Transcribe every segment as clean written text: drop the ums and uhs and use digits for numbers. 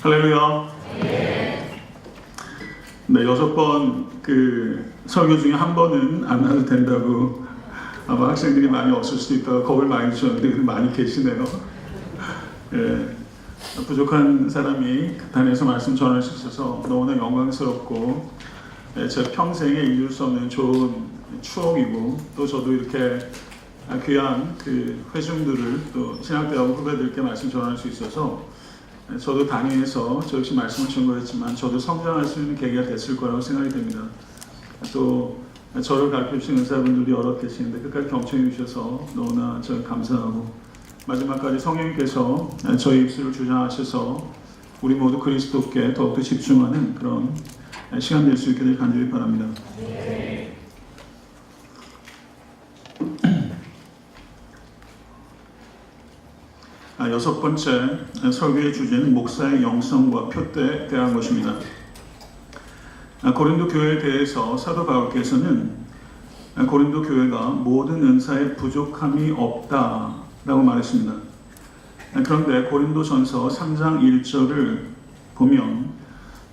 할렐루야. 네, 6번 설교 중에 한 번은 안 하도 된다고 아마 학생들이 많이 없을 수도 있다고 겁을 많이 주셨는데 많이 계시네요. 예, 부족한 사람이 극단에서 말씀 전할 수 있어서 너무나 영광스럽고 제 평생에 잊을 수 없는 좋은 추억이고, 또 저도 이렇게 귀한 회중들을 또 신학대학 후배들께 말씀 전할 수 있어서 저도 단위에서 저 역시 말씀을 전거했지만 저도 성장할 수 있는 계기가 됐을 거라고 생각이 됩니다. 또 저를 가르쳐 주신 은사분들이 여러 계시는데 끝까지 경청해 주셔서 너무나 저 감사하고, 마지막까지 성령님께서 저희 입술을 주장하셔서 우리 모두 그리스도께 더욱더 집중하는 그런 시간 될 수 있게 될 간절히 바랍니다. 여섯 번째 설교의 주제는 목사의 영성과 표대에 대한 것입니다. 고린도 교회에 대해서 사도 바울께서는 고린도 교회가 모든 은사에 부족함이 없다라고 말했습니다. 그런데 고린도전서 3장 1절을 보면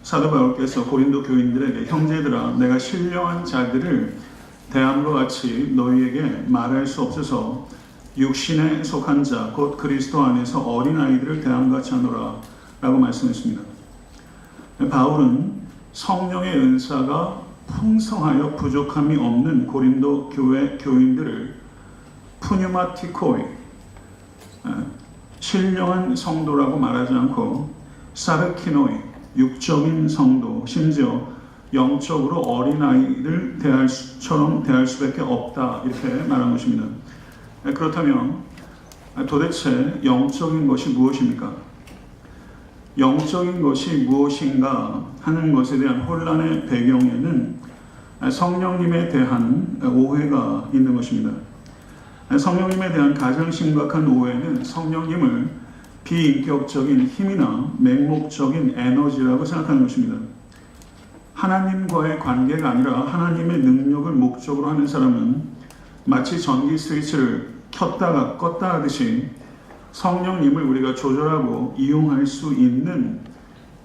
사도 바울께서 고린도 교인들에게 형제들아, 내가 신령한 자들을 대함과 같이 너희에게 말할 수 없어서 육신에 속한 자 곧 그리스도 안에서 어린아이들을 대함과 같이 하노라 라고 말씀했습니다. 바울은 성령의 은사가 풍성하여 부족함이 없는 고린도 교회 교인들을 푸뉴마티코이, 신령한 성도라고 말하지 않고 사르키노이, 육적인 성도, 심지어 영적으로 어린아이를 대할 수밖에 없다, 이렇게 말한 것입니다. 그렇다면 도대체 영적인 것이 무엇입니까? 영적인 것이 무엇인가 하는 것에 대한 혼란의 배경에는 성령님에 대한 오해가 있는 것입니다. 성령님에 대한 가장 심각한 오해는 성령님을 비인격적인 힘이나 맹목적인 에너지라고 생각하는 것입니다. 하나님과의 관계가 아니라 하나님의 능력을 목적으로 하는 사람은 마치 전기 스위치를 켰다가 껐다 하듯이 성령님을 우리가 조절하고 이용할 수 있는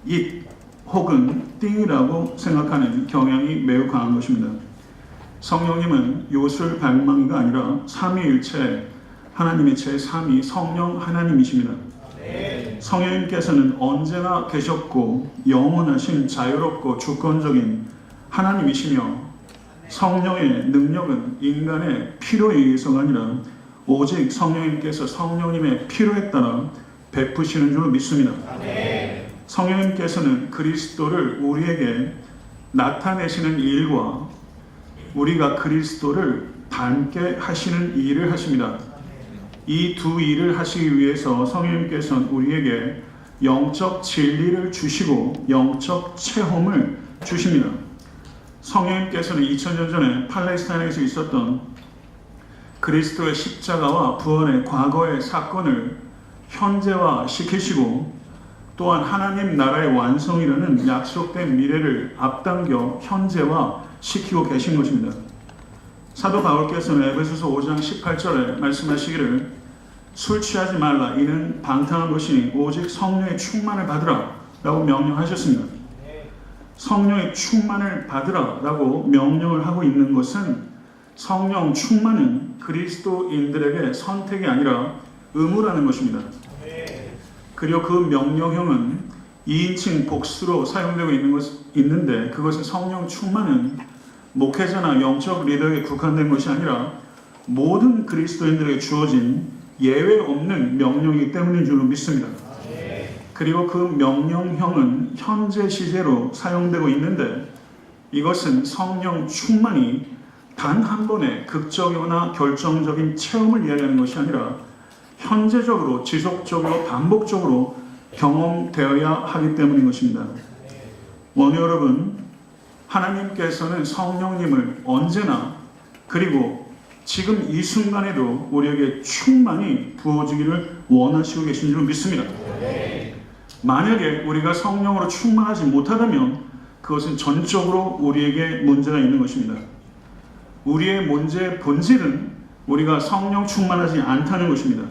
잇 혹은 띵이라고 생각하는 경향이 매우 강한 것입니다. 성령님은 요술 발망이가 아니라 삼위일체 하나님의 제3위 성령 하나님이십니다. 성령님께서는 언제나 계셨고 영원하신 자유롭고 주권적인 하나님이시며, 성령의 능력은 인간의 필요에 의해서가 아니라 오직 성령님께서 성령님의 필요에 따라 베푸시는 줄 믿습니다. 성령님께서는 그리스도를 우리에게 나타내시는 일과 우리가 그리스도를 닮게 하시는 일을 하십니다. 이 두 일을 하시기 위해서 성령님께서는 우리에게 영적 진리를 주시고 영적 체험을 주십니다. 성령님께서는 2000년 전에 팔레스타인에서 있었던 그리스도의 십자가와 부활의 과거의 사건을 현재화 시키시고, 또한 하나님 나라의 완성이라는 약속된 미래를 앞당겨 현재화 시키고 계신 것입니다. 사도 바울께서는 에베소서 5장 18절에 말씀하시기를 술 취하지 말라, 이는 방탕한 것이니 오직 성령의 충만을 받으라 라고 명령하셨습니다. 성령의 충만을 받으라 라고 명령을 하고 있는 것은 성령 충만은 그리스도인들에게 선택이 아니라 의무라는 것입니다. 그리고 그 명령형은 2인칭 복수로 사용되고 있는데 그것은 성령 충만은 목회자나 영적 리더에게 국한된 것이 아니라 모든 그리스도인들에게 주어진 예외 없는 명령이기 때문인 줄로 믿습니다. 그리고 그 명령형은 현재 시제로 사용되고 있는데 이것은 성령 충만이 단 한 번의 극적이거나 결정적인 체험을 이야기하는 것이 아니라 현재적으로 지속적으로 반복적으로 경험되어야 하기 때문인 것입니다. 원우 여러분, 하나님께서는 성령님을 언제나 그리고 지금 이 순간에도 우리에게 충만히 부어주기를 원하시고 계신 줄 믿습니다. 만약에 우리가 성령으로 충만하지 못하다면 그것은 전적으로 우리에게 문제가 있는 것입니다. 우리의 문제의 본질은 우리가 성령 충만하지 않다는 것입니다.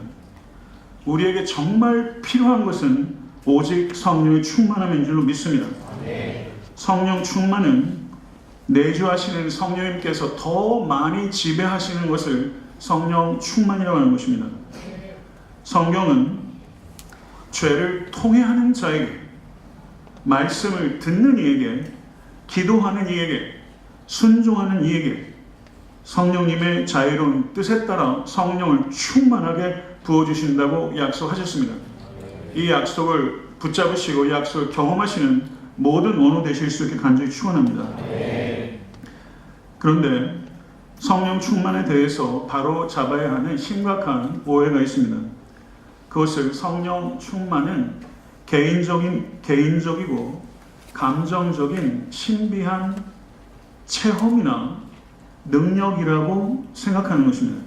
우리에게 정말 필요한 것은 오직 성령의 충만함인 줄로 믿습니다. 성령 충만은 내주하시는 성령님께서 더 많이 지배하시는 것을 성령 충만이라고 하는 것입니다. 성경은 죄를 통회하는 자에게, 말씀을 듣는 이에게, 기도하는 이에게, 순종하는 이에게 성령님의 자유로운 뜻에 따라 성령을 충만하게 부어주신다고 약속하셨습니다. 이 약속을 붙잡으시고 이 약속을 경험하시는 모든 원우 되실 수 있게 간절히 축원합니다. 그런데 성령 충만에 대해서 바로 잡아야 하는 심각한 오해가 있습니다. 그것을 성령 충만은 개인적이고 감정적인 신비한 체험이나 능력이라고 생각하는 것입니다.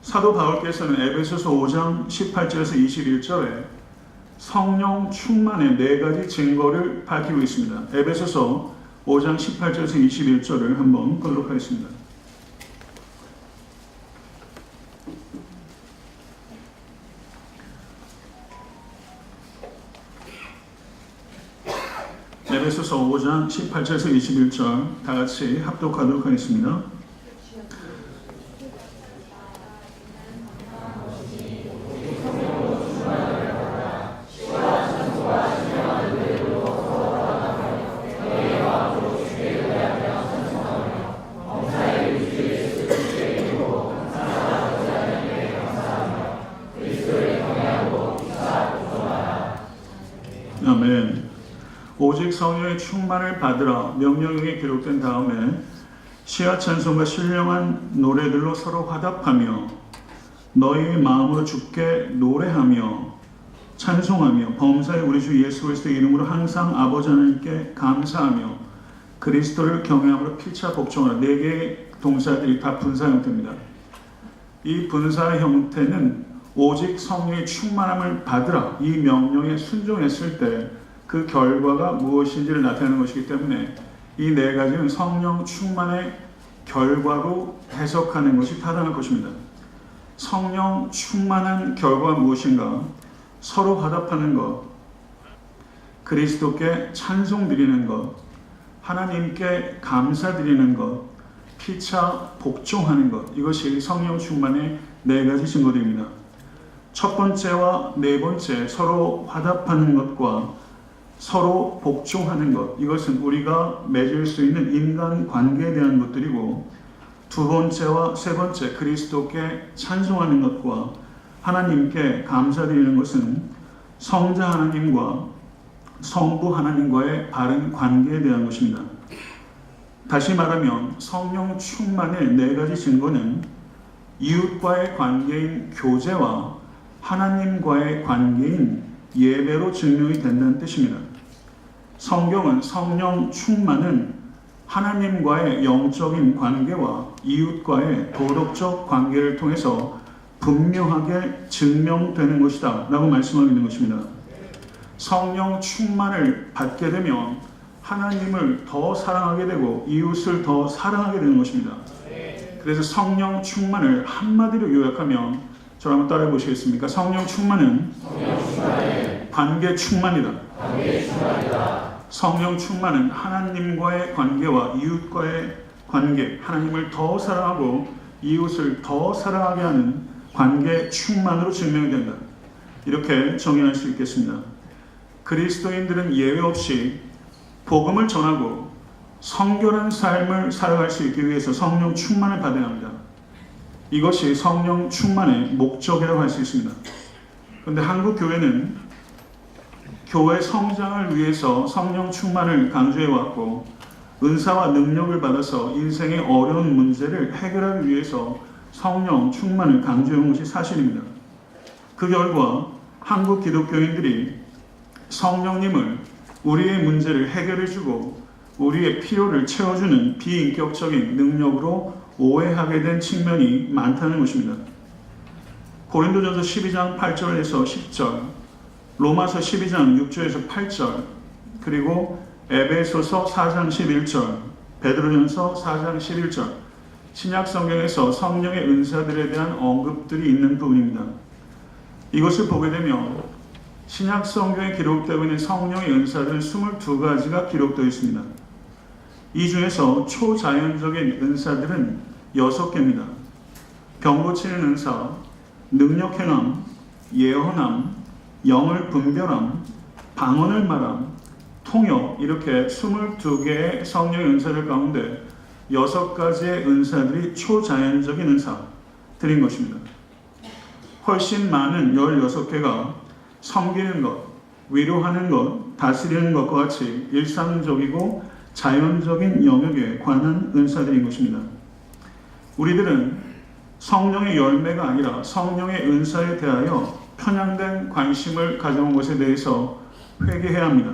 사도 바울께서는 에베소서 5장 18절에서 21절에 성령 충만의 4가지 증거를 밝히고 있습니다. 에베소서 5장 18절에서 21절을 한번 보도록 하겠습니다. 에베소서 5장 18절에서 21절 다 같이 합독하도록 하겠습니다. 아멘. 오직 성령의 충만을 받으라 명령에 기록된 다음에 시와 찬송과 신령한 노래들로 서로 화답하며 너희의 마음으로 주께 노래하며 찬송하며 범사의 우리 주 예수 그리스도의 이름으로 항상 아버지 하나님께 감사하며 그리스도를 경외함으로 피차 복종하라. 4개의 동사들이 다 분사 형태입니다. 이 분사 형태는 오직 성령의 충만함을 받으라 이 명령에 순종했을 때 그 결과가 무엇인지를 나타내는 것이기 때문에 이 4가지는 성령 충만의 결과로 해석하는 것이 타당할 것입니다. 성령 충만한 결과가 무엇인가? 서로 화답하는 것, 그리스도께 찬송 드리는 것, 하나님께 감사드리는 것, 피차 복종하는 것, 이것이 성령 충만의 4가지 증거들입니다. 첫 번째와 4번째 서로 화답하는 것과 서로 복종하는 것, 이것은 우리가 맺을 수 있는 인간 관계에 대한 것들이고, 2번째와 3번째 그리스도께 찬송하는 것과 하나님께 감사드리는 것은 성자 하나님과 성부 하나님과의 바른 관계에 대한 것입니다. 다시 말하면 성령 충만의 4가지 증거는 이웃과의 관계인 교제와 하나님과의 관계인 예배로 증명이 된다는 뜻입니다. 성경은 성령 충만은 하나님과의 영적인 관계와 이웃과의 도덕적 관계를 통해서 분명하게 증명되는 것이다 라고 말씀하고 있는 것입니다. 성령 충만을 받게 되면 하나님을 더 사랑하게 되고 이웃을 더 사랑하게 되는 것입니다. 그래서 성령 충만을 한마디로 요약하면 저를 한번 따라해 보시겠습니까? 성령 충만은 관계 충만이다. 성령 충만은 하나님과의 관계와 이웃과의 관계, 하나님을 더 사랑하고 이웃을 더 사랑하게 하는 관계 충만으로 증명이 된다. 이렇게 정의할 수 있겠습니다. 그리스도인들은 예외 없이 복음을 전하고 성결한 삶을 살아갈 수 있기 위해서 성령 충만을 받아야 합니다. 이것이 성령 충만의 목적이라고 할 수 있습니다. 그런데 한국 교회는 교회 성장을 위해서 성령 충만을 강조해 왔고 은사와 능력을 받아서 인생의 어려운 문제를 해결하기 위해서 성령 충만을 강조해 온 것이 사실입니다. 그 결과 한국 기독교인들이 성령님을 우리의 문제를 해결해 주고 우리의 필요를 채워주는 비인격적인 능력으로 오해하게 된 측면이 많다는 것입니다. 고린도전서 12장 8절에서 10절, 로마서 12장 6절에서 8절, 그리고 에베소서 4장 11절, 베드로전서 4장 11절, 신약 성경에서 성령의 은사들에 대한 언급들이 있는 부분입니다. 이것을 보게 되면 신약 성경에 기록되고 있는 성령의 은사들은 22가지가 기록되어 있습니다. 이 중에서 초자연적인 은사들은 6개입니다. 병 고치는 은사, 능력 행함, 예언함, 영을 분별함, 방언을 말함, 통역, 이렇게 22개의 성령의 은사들 가운데 6가지의 은사들이 초자연적인 은사들인 것입니다. 훨씬 많은 16개가 섬기는 것, 위로하는 것, 다스리는 것과 같이 일상적이고 자연적인 영역에 관한 은사들인 것입니다. 우리들은 성령의 열매가 아니라 성령의 은사에 대하여 편향된 관심을 가져온 것에 대해서 회개해야 합니다.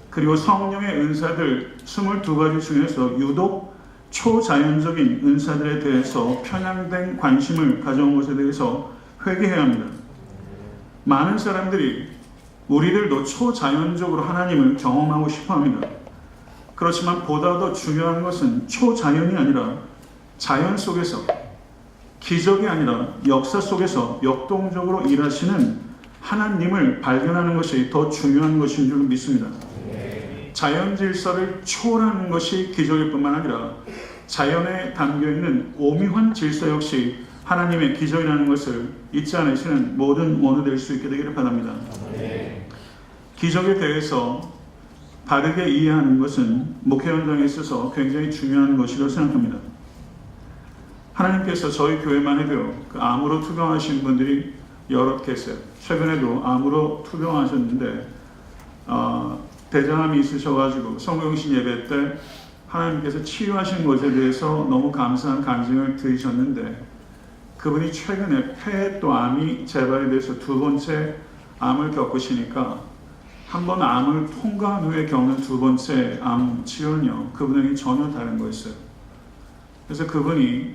그리고 성령의 은사들 22가지 중에서 유독 초자연적인 은사들에 대해서 편향된 관심을 가져온 것에 대해서 회개해야 합니다. 많은 사람들이 우리들도 초자연적으로 하나님을 경험하고 싶어 합니다. 그렇지만 보다 더 중요한 것은 초자연이 아니라 자연 속에서, 기적이 아니라 역사 속에서 역동적으로 일하시는 하나님을 발견하는 것이 더 중요한 것인 줄 믿습니다. 자연 질서를 초월하는 것이 기적일 뿐만 아니라 자연에 담겨있는 오묘한 질서 역시 하나님의 기적이라는 것을 잊지 않으시는 모든 원우될 수 있게 되기를 바랍니다. 기적에 대해서 바르게 이해하는 것은 목회 현장에 있어서 굉장히 중요한 것이라고 생각합니다. 하나님께서 저희 교회만 해도 암으로 투병하신 분들이 여럿 계세요. 최근에도 암으로 투병하셨는데 대장암이 있으셔가지고 성경신 예배 때 하나님께서 치유하신 것에 대해서 너무 감사한 간증을 드리셨는데, 그분이 최근에 폐에 또 암이 재발이 돼서 2번째 암을 겪으시니까 한 번 암을 통과한 후에 겪는 2번째 암 치료는요, 그분에게 전혀 다른 거였어요. 그래서 그분이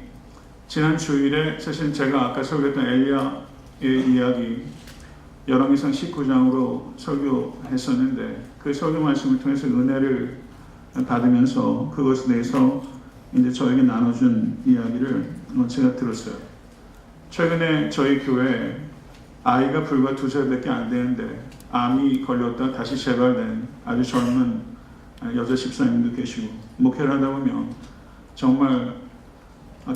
지난 주일에, 사실 제가 아까 설교했던 엘리야의 이야기 열왕기상 19장으로 설교했었는데, 그 설교 말씀을 통해서 은혜를 받으면서 그것에 대해서 이제 저에게 나눠준 이야기를 제가 들었어요. 최근에 저희 교회에 아이가 불과 2살밖에 안 되는데 암이 걸렸다 다시 재발된 아주 젊은 여자 집사님도 계시고, 목회를 하다 보면 정말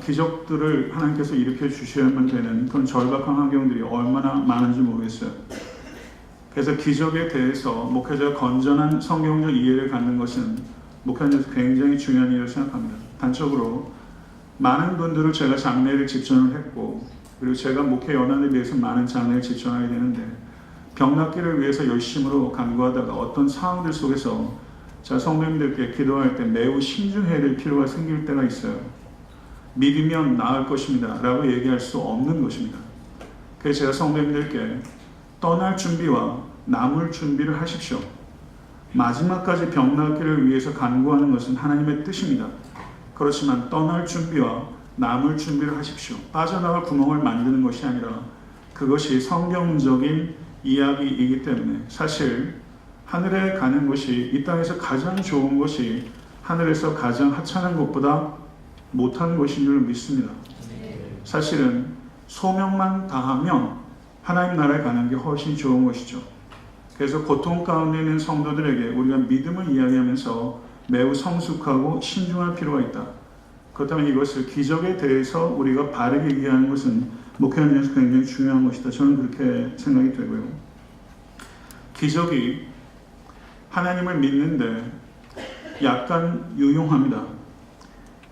기적들을 하나님께서 일으켜 주셔야만 되는 그런 절박한 환경들이 얼마나 많은지 모르겠어요. 그래서 기적에 대해서 목회자가 건전한 성경적 이해를 갖는 것은 목회하는 데서 굉장히 중요한 일이라고 생각합니다. 단적으로 많은 분들을 제가 장례를 집전을 했고, 그리고 제가 목회 연한을 위해서 많은 장례를 집전하게 되는데, 병 낫기를 위해서 열심으로 간구하다가 어떤 상황들 속에서 제가 성도님들께 기도할 때 매우 신중해야 될 필요가 생길 때가 있어요. 믿으면 나을 것입니다 라고 얘기할 수 없는 것입니다. 그래서 제가 성도님들께 떠날 준비와 남을 준비를 하십시오. 마지막까지 병 낫기를 위해서 간구하는 것은 하나님의 뜻입니다. 그렇지만 떠날 준비와 남을 준비를 하십시오. 빠져나갈 구멍을 만드는 것이 아니라 그것이 성경적인 이야기이기 때문에, 사실 하늘에 가는 것이, 이 땅에서 가장 좋은 것이 하늘에서 가장 하찮은 것보다 못한 것인 줄 믿습니다. 사실은 소명만 다하면 하나님 나라에 가는 게 훨씬 좋은 것이죠. 그래서 고통 가운데 있는 성도들에게 우리가 믿음을 이야기하면서 매우 성숙하고 신중할 필요가 있다. 그렇다면 이것을 기적에 대해서 우리가 바르게 이해하는 것은 목회하는 데서 굉장히 중요한 것이다. 저는 그렇게 생각이 되고요. 기적이 하나님을 믿는데 약간 유용합니다.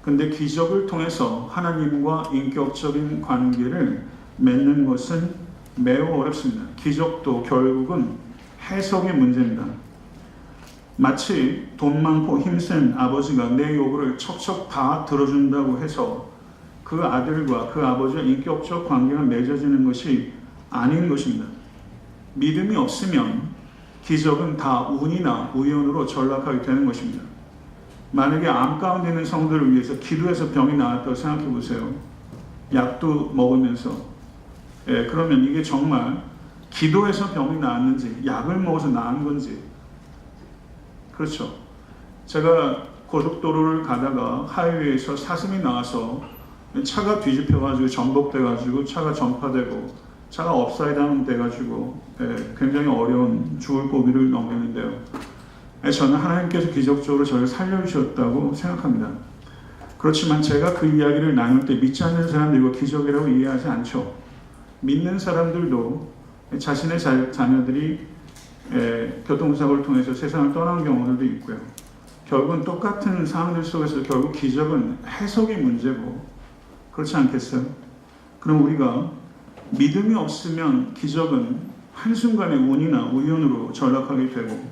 근데 기적을 통해서 하나님과 인격적인 관계를 맺는 것은 매우 어렵습니다. 기적도 결국은 해석의 문제입니다. 마치 돈 많고 힘센 아버지가 내 요구를 척척 다 들어준다고 해서 그 아들과 그 아버지와 인격적 관계가 맺어지는 것이 아닌 것입니다. 믿음이 없으면 기적은 다 운이나 우연으로 전락하게 되는 것입니다. 만약에 암 가운데 있는 성도를 위해서 기도해서 병이 나았다고 생각해 보세요. 약도 먹으면서. 그러면 이게 정말 기도해서 병이 나았는지 약을 먹어서 나은 건지. 그렇죠. 제가 고속도로를 가다가 하이웨이에서 사슴이 나와서 차가 뒤집혀가지고 전복돼가지고 차가 전파되고 차가 업사이드 다운 돼가지고 굉장히 어려운 죽을 고비를 넘겼는데요. 저는 하나님께서 기적적으로 저를 살려주셨다고 생각합니다. 그렇지만 제가 그 이야기를 나눌 때 믿지 않는 사람들과 기적이라고 이해하지 않죠. 믿는 사람들도 자신의 자녀들이 교통사고를 통해서 세상을 떠난 경우들도 있고요. 결국은 똑같은 상황들 속에서 결국 기적은 해석의 문제고, 그렇지 않겠어요? 그럼 우리가 믿음이 없으면 기적은 한순간의 운이나 우연으로 전락하게 되고,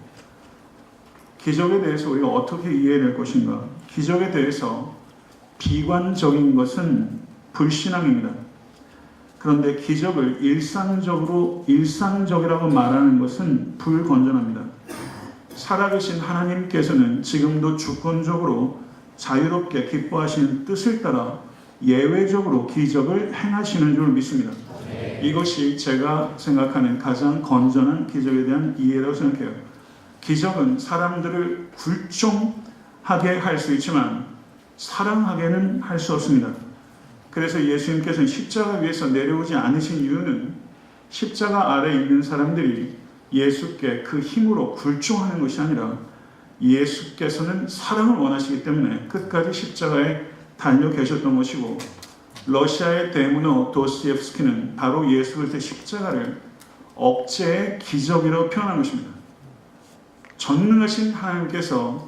기적에 대해서 우리가 어떻게 이해해야 될 것인가? 기적에 대해서 비관적인 것은 불신앙입니다. 그런데 기적을 일상적이라고 말하는 것은 불건전합니다. 살아계신 하나님께서는 지금도 주권적으로 자유롭게 기뻐하시는 뜻을 따라 예외적으로 기적을 행하시는 줄 믿습니다. 이것이 제가 생각하는 가장 건전한 기적에 대한 이해라고 생각해요. 기적은 사람들을 굴종하게 할 수 있지만 사랑하게는 할 수 없습니다. 그래서 예수님께서는 십자가 위에서 내려오지 않으신 이유는 십자가 아래 있는 사람들이 예수께 그 힘으로 굴종하는 것이 아니라 예수께서는 사랑을 원하시기 때문에 끝까지 십자가에 달려 계셨던 것이고, 러시아의 대문호 도스토옙스키는 바로 예수 그리스도의 십자가를 억제의 기적이라고 표현한 것입니다. 전능하신 하나님께서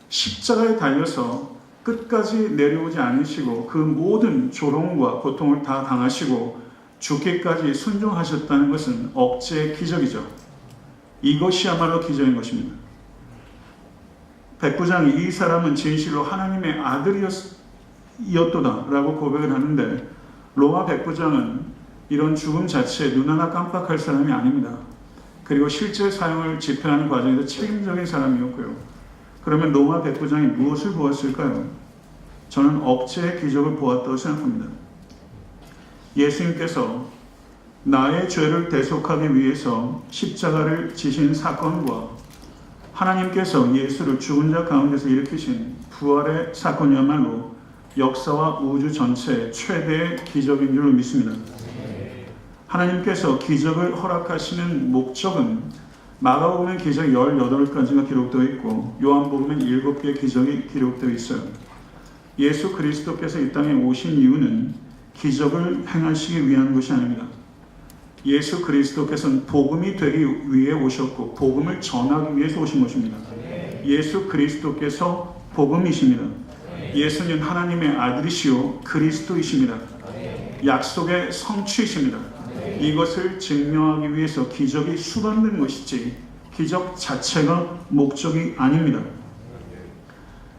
십자가에 달려서 끝까지 내려오지 않으시고 그 모든 조롱과 고통을 다 당하시고 죽기까지 순종하셨다는 것은 억제의 기적이죠. 이것이야말로 기적인 것입니다. 백부장이 이 사람은 진실로 하나님의 아들이었도다 라고 고백을 하는데, 로마 백부장은 이런 죽음 자체에 눈 하나 깜빡할 사람이 아닙니다. 그리고 실제 사형을 집행하는 과정에서 책임적인 사람이었고요. 그러면 로마 백부장이 무엇을 보았을까요? 저는 억제의 기적을 보았다고 생각합니다. 예수님께서 나의 죄를 대속하기 위해서 십자가를 지신 사건과 하나님께서 예수를 죽은 자 가운데서 일으키신 부활의 사건이야말로 역사와 우주 전체의 최대의 기적인 줄 믿습니다. 하나님께서 기적을 허락하시는 목적은 마가복음의 기적 18가지가 기록되어 있고 요한복음엔 7개의 기적이 기록되어 있어요. 예수 그리스도께서 이 땅에 오신 이유는 기적을 행하시기 위한 것이 아닙니다. 예수 그리스도께서는 복음이 되기 위해 오셨고 복음을 전하기 위해서 오신 것입니다. 예수 그리스도께서 복음이십니다. 예수는 하나님의 아들이시오 그리스도이십니다. 약속의 성취이십니다. 이것을 증명하기 위해서 기적이 수반된 것이지 기적 자체가 목적이 아닙니다.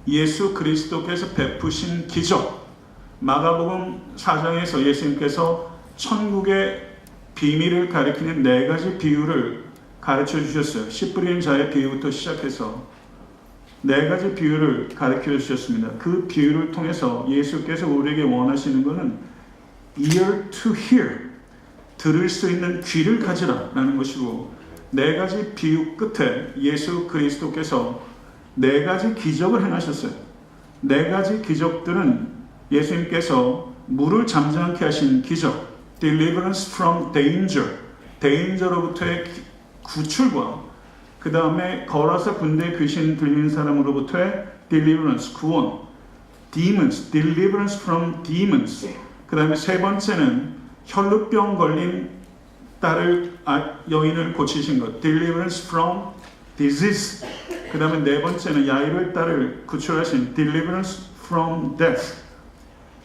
예수 그리스도께서 베푸신 기적, 마가복음 4장에서 예수님께서 천국의 비밀을 가리키는 4가지 비유를 가르쳐 주셨어요. 씨 뿌리는 자의 비유부터 시작해서 4가지 비유를 가르쳐 주셨습니다. 그 비유를 통해서 예수께서 우리에게 원하시는 것은 ear to hear, 들을 수 있는 귀를 가지라 라는 것이고, 4가지 비유 끝에 예수 그리스도께서 4가지 기적을 행하셨어요. 4가지 기적들은 예수님께서 물을 잠잠케 하신 기적, deliverance from danger, danger로부터의 구출과 그 다음에 걸어서 군대 귀신 들린 사람으로부터의 deliverance, 구원, demons, deliverance from demons. 그 다음에 3번째는 혈루병 걸린 여인을 고치신 것, deliverance from disease. 그 다음에 4번째는 야이로의 딸을 구출하신 deliverance from death.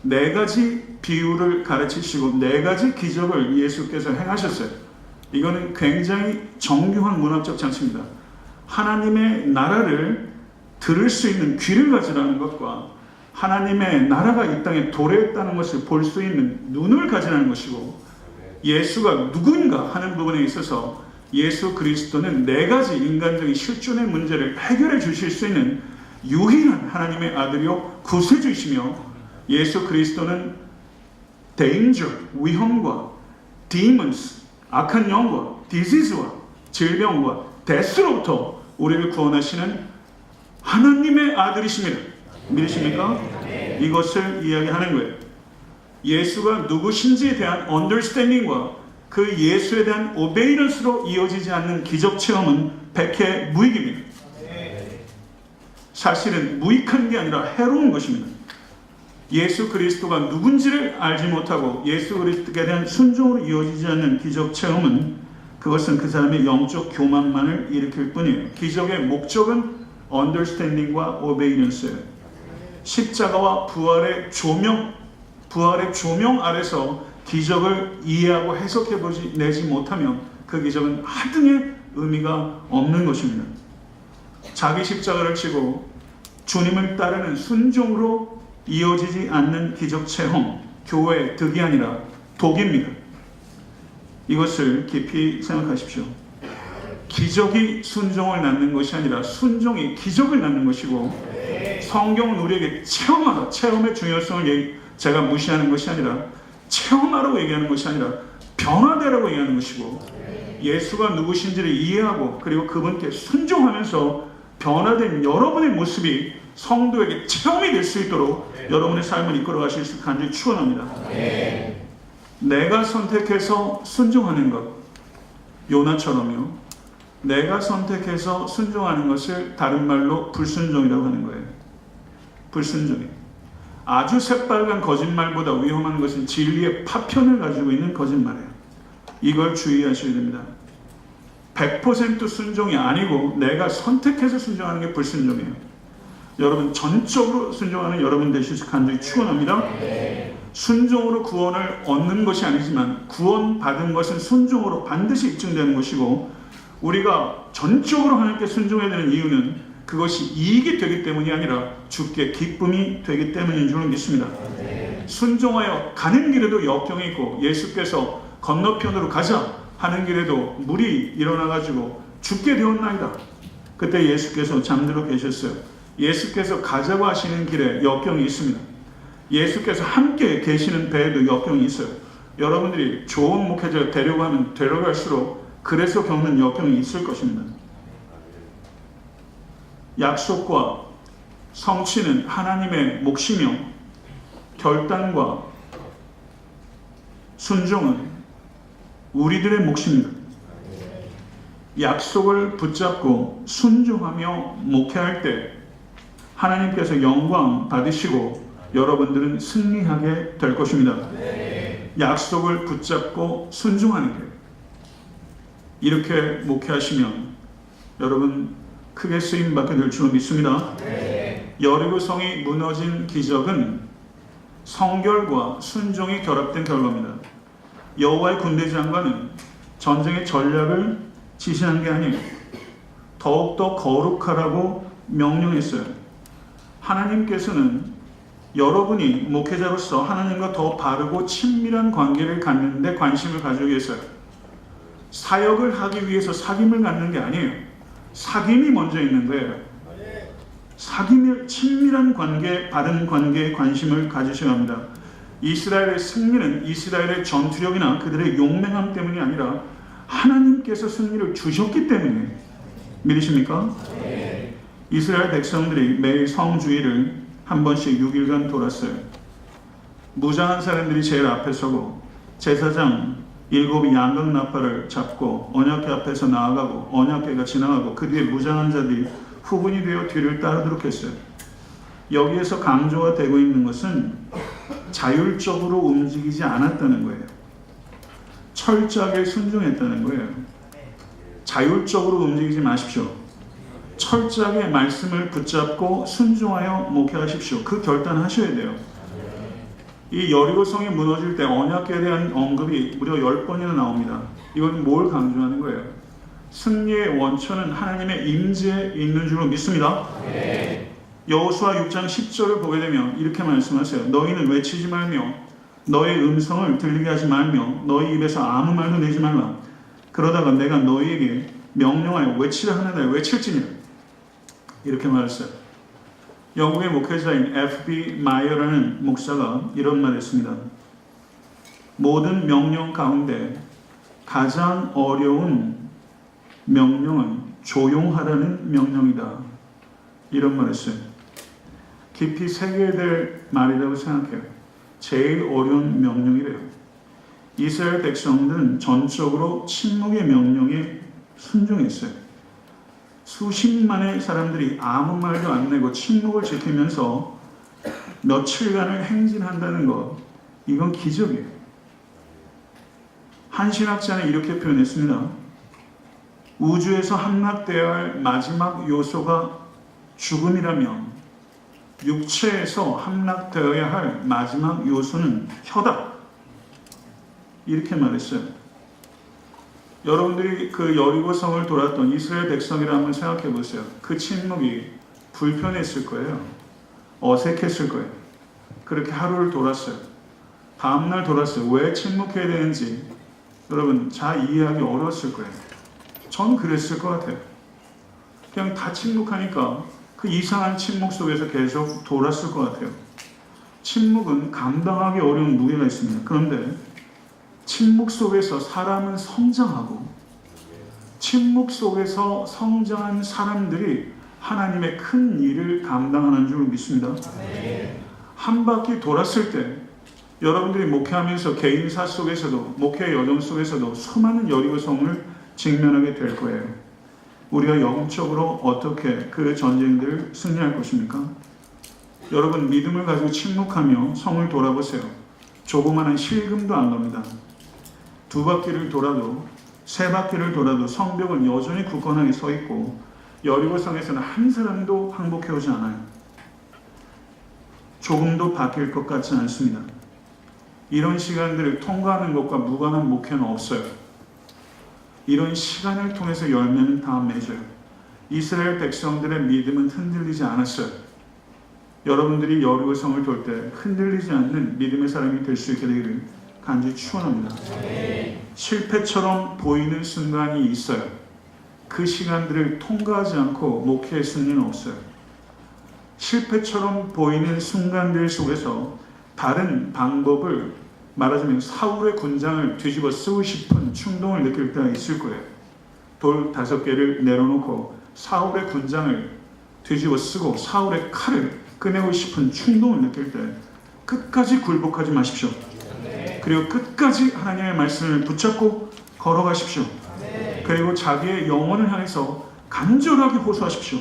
4가지 비유를 가르치시고 4가지 기적을 예수께서 행하셨어요. 이거는 굉장히 정교한 문학적 장치입니다. 하나님의 나라를 들을 수 있는 귀를 가지라는 것과 하나님의 나라가 이 땅에 도래했다는 것을 볼 수 있는 눈을 가지라는 것이고, 예수가 누구인가 하는 부분에 있어서 예수 그리스도는 4가지 인간적인 실존의 문제를 해결해 주실 수 있는 유일한 하나님의 아들이요 구세주이시며, 예수 그리스도는 danger, 위험과 demons, 악한 영과 disease와 질병과 death로부터 우리를 구원하시는 하나님의 아들이십니다. 믿으십니까? 이것을 이야기하는 거예요. 예수가 누구신지에 대한 understanding과 그 예수에 대한 오베이런스로 이어지지 않는 기적 체험은 백해 무익입니다. 사실은 무익한 게 아니라 해로운 것입니다. 예수 그리스도가 누군지를 알지 못하고 예수 그리스도에 대한 순종으로 이어지지 않는 기적 체험은 그것은 그 사람의 영적 교만만을 일으킬 뿐이에요. 기적의 목적은 understanding과 obedience예요. 십자가와 부활의 조명 아래서 기적을 이해하고 해석해내지 못하면 그 기적은 하등의 의미가 없는 것입니다. 자기 십자가를 지고 주님을 따르는 순종으로 이어지지 않는 기적 체험, 교회의 득이 아니라 독입니다. 이것을 깊이 생각하십시오. 기적이 순종을 낳는 것이 아니라 순종이 기적을 낳는 것이고, 성경은 우리에게 체험하라, 체험의 중요성을 제가 무시하는 것이 아니라 체험하라고 얘기하는 것이 아니라 변화되라고 얘기하는 것이고, 예수가 누구신지를 이해하고 그리고 그분께 순종하면서 변화된 여러분의 모습이 성도에게 체험이 될 수 있도록 여러분의 삶을 이끌어 가실 수 간절히 축원합니다. 내가 선택해서 순종하는 것, 요나처럼요. 내가 선택해서 순종하는 것을 다른 말로 불순종이라고 하는 거예요. 불순종이. 아주 새빨간 거짓말보다 위험한 것은 진리의 파편을 가지고 있는 거짓말이에요. 이걸 주의하셔야 됩니다. 100% 순종이 아니고 내가 선택해서 순종하는 게 불순종이에요. 여러분 전적으로 순종하는 여러분 되시길 간절히 축원합니다. 순종으로 구원을 얻는 것이 아니지만 구원받은 것은 순종으로 반드시 입증되는 것이고, 우리가 전적으로 하나님께 순종해야 되는 이유는 그것이 이익이 되기 때문이 아니라 주께 기쁨이 되기 때문인 줄 믿습니다. 순종하여 가는 길에도 역경이 있고 예수께서 건너편으로 가자 하는 길에도 물이 일어나가지고 죽게 되었나이다. 그때 예수께서 잠들어 계셨어요. 예수께서 가자고 하시는 길에 역경이 있습니다. 예수께서 함께 계시는 배에도 역경이 있어요. 여러분들이 좋은 목회자를 데려가면 데려갈수록 그래서 겪는 역경이 있을 것입니다. 약속과 성취는 하나님의 몫이며 결단과 순종은 우리들의 몫입니다. 약속을 붙잡고 순종하며 목회할 때 하나님께서 영광 받으시고 여러분들은 승리하게 될 것입니다. 약속을 붙잡고 순종하는 게, 이렇게 목회하시면 여러분 크게 쓰임받게 될 줄 믿습니다. 여리고성이 무너진 기적은 성결과 순종이 결합된 결과입니다. 여호와의 군대 장관은 전쟁의 전략을 지시한 게 아니에요. 더욱더 거룩하라고 명령했어요. 하나님께서는 여러분이 목회자로서 하나님과 더 바르고 친밀한 관계를 갖는 데 관심을 가지고 계세요. 사역을 하기 위해서 사귐을 갖는 게 아니에요. 사귐이 먼저 있는 거예요. 사귐을, 친밀한 관계, 바른 관계에 관심을 가지셔야 합니다. 이스라엘의 승리는 이스라엘의 전투력이나 그들의 용맹함 때문이 아니라 하나님께서 승리를 주셨기 때문에, 믿으십니까? 이스라엘 백성들이 매일 성주일을 한 번씩 6일간 돌았어요. 무장한 사람들이 제일 앞에 서고 제사장 7이 양각 나팔을 잡고 언약궤 앞에서 나아가고 언약궤가 지나가고 그 뒤에 무장한 자들이 후분이 되어 뒤를 따르도록 했어요. 여기에서 강조가 되고 있는 것은 자율적으로 움직이지 않았다는 거예요. 철저하게 순종했다는 거예요. 자율적으로 움직이지 마십시오. 철저하게 말씀을 붙잡고 순종하여 목회하십시오. 그 결단하셔야 돼요. 이 여리고성이 무너질 때 언약궤에 대한 언급이 무려 10번이나 나옵니다. 이건 뭘 강조하는 거예요? 승리의 원천은 하나님의 임재에 있는 줄로 믿습니다. 여호수아 6장 10절을 보게 되면 이렇게 말씀하세요. 너희는 외치지 말며 너의 음성을 들리게 하지 말며 너희 입에서 아무 말도 내지 말라. 그러다가 내가 너희에게 명령하여 외치라 하나다 외칠지니라. 이렇게 말했어요. 영국의 목회자인 F.B. 마이어라는 목사가 이런 말을 했습니다. 모든 명령 가운데 가장 어려운 명령은 조용하라는 명령이다. 이런 말을 했어요. 깊이 새겨야 될 말이라고 생각해요. 제일 어려운 명령이래요. 이스라엘 백성들은 전적으로 침묵의 명령에 순종했어요. 수십만의 사람들이 아무 말도 안 내고 침묵을 지키면서 며칠간을 행진한다는 것, 이건 기적이에요. 한 신학자는 이렇게 표현했습니다. 우주에서 함락되어야 할 마지막 요소가 죽음이라면 육체에서 함락되어야 할 마지막 요소는 혀다. 이렇게 말했어요. 여러분들이 그 여리고성을 돌았던 이스라엘 백성이라 한번 생각해 보세요. 그 침묵이 불편했을 거예요. 어색했을 거예요. 그렇게 하루를 돌았어요. 다음날 돌았어요. 왜 침묵해야 되는지 여러분 잘 이해하기 어려웠을 거예요. 전 그랬을 것 같아요. 그냥 다 침묵하니까 그 이상한 침묵 속에서 계속 돌았을 것 같아요. 침묵은 감당하기 어려운 무게가 있습니다. 그런데 침묵 속에서 사람은 성장하고 침묵 속에서 성장한 사람들이 하나님의 큰 일을 감당하는 줄 믿습니다. 한 바퀴 돌았을 때 여러분들이 목회하면서 개인사 속에서도 목회 여정 속에서도 수많은 여리고성을 직면하게 될 거예요. 우리가 영적으로 어떻게 그 전쟁들을 승리할 것입니까? 여러분 믿음을 가지고 침묵하며 성을 돌아보세요. 조그마한 실금도 안 갑니다. 2바퀴를 돌아도 3바퀴를 돌아도 성벽은 여전히 굳건하게 서 있고 여리고성에서는 한 사람도 항복해 오지 않아요. 조금도 바뀔 것 같지 않습니다. 이런 시간들을 통과하는 것과 무관한 목회는 없어요. 이런 시간을 통해서 열매는 다 맺어요. 이스라엘 백성들의 믿음은 흔들리지 않았어요. 여러분들이 여리고성을 돌 때 흔들리지 않는 믿음의 사람이 될 수 있게 되기를 간절히 축원합니다. 실패처럼 보이는 순간이 있어요. 그 시간들을 통과하지 않고 목회의 승리는 없어요. 실패처럼 보이는 순간들 속에서 다른 방법을 말하자면 사울의 군장을 뒤집어 쓰고 싶은 충동을 느낄 때가 있을 거예요. 돌 5개를 내려놓고 사울의 군장을 뒤집어 쓰고 사울의 칼을 꺼내고 싶은 충동을 느낄 때 끝까지 굴복하지 마십시오. 그리고 끝까지 하나님의 말씀을 붙잡고 걸어가십시오. 그리고 자기의 영혼을 향해서 간절하게 호소하십시오.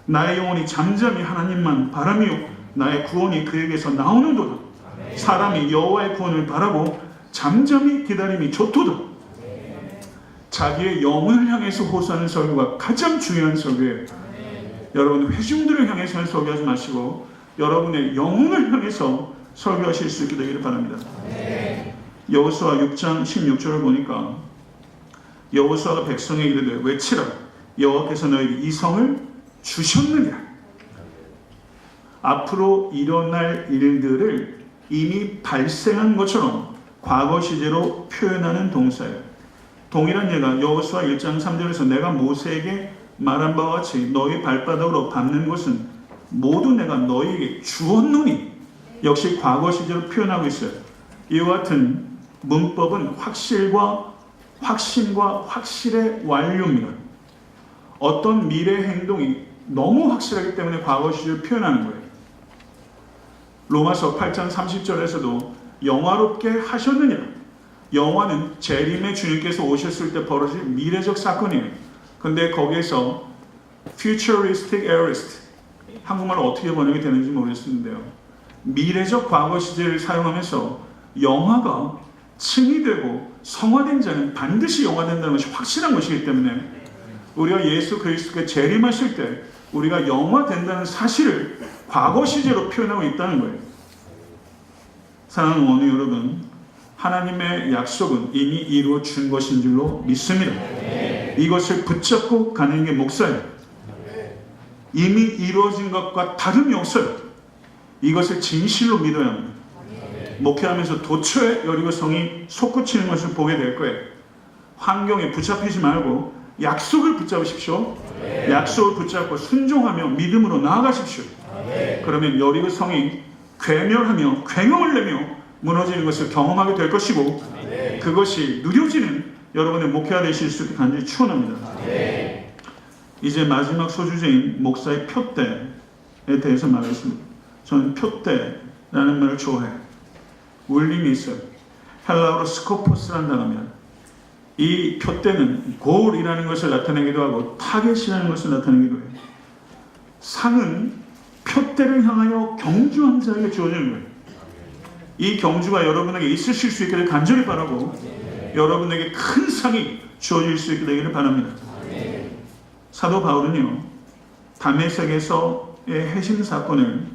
나의 영혼이 잠잠히 하나님만 바라며 나의 구원이 그에게서 나오는도다. 사람이 여호와의 구원을 바라고 잠잠히 기다림이 좋도다. 자기의 영혼을 향해서 호소하는 설교가 가장 중요한 설교예요. 여러분 회중들을 향해서는 설교하지 마시고 여러분의 영혼을 향해서 설교하실 수 있게 되기를 바랍니다. 여호수아 6장 16절을 보니까 여호수아가 백성에 이르되 외치라 여호와께서 너에게 이 성을 주셨느니라. 앞으로 일어날 일들을 이미 발생한 것처럼 과거 시제로 표현하는 동사예요. 동일한 예가 여호수아 1장 3절에서 내가 모세에게 말한 바와 같이 너희 발바닥으로 밟는 것은 모두 내가 너희에게 주었노니 역시 과거 시제로 표현하고 있어요. 이와 같은 문법은 확실과 확신과 확실의 완료입니다. 어떤 미래 행동이 너무 확실하기 때문에 과거 시제로 표현하는 거예요. 로마서 8장 30절에서도 영화롭게 하셨느니라. 영화는 재림의 주님께서 오셨을 때 벌어질 미래적 사건이에요. 근데 거기에서 futuristic aorist, 한국말로 어떻게 번역이 되는지 모르겠는데요. 미래적 과거 시제를 사용하면서 영화가 칭의되고 성화된 자는 반드시 영화된다는 것이 확실한 것이기 때문에 우리가 예수 그리스도께 재림하실 때 우리가 영화된다는 사실을 과거 시제로 표현하고 있다는 거예요. 사랑하는 원우 여러분, 하나님의 약속은 이미 이루어진 것인 줄로 믿습니다. 이것을 붙잡고 가는 게 목사예요. 이미 이루어진 것과 다름이 없어요. 이것을 진실로 믿어야 합니다. 목회하면서 도처에 여리고성이 솟구치는 것을 보게 될 거예요. 환경에 붙잡히지 말고 약속을 붙잡으십시오. 약속을 붙잡고 순종하며 믿음으로 나아가십시오. 그러면 여리고성이 괴멸하며 굉음을 내며 무너지는 것을 경험하게 될 것이고 그것이 누려지는 여러분의 목회가 되실 수 있게 간절히 축원합니다. 이제 마지막 소주제인 목사의 표대에 대해서 말하겠습니다. 저는 표대라는 말을 좋아해요. 울림이 있어요. 헬라어로 스코포스라는 단어입니다. 이 표대는 골이라는 것을 나타내기도 하고 타겟이라는 것을 나타내기도 해요. 상은 표대를 향하여 경주한 자에게 주어지는 거예요. 이 경주가 여러분에게 있으실 수 있기를 간절히 바라고 여러분에게 큰 상이 주어질 수 있게 되기를 바랍니다. 사도 바울은요, 다메섹에서의 해심 사건을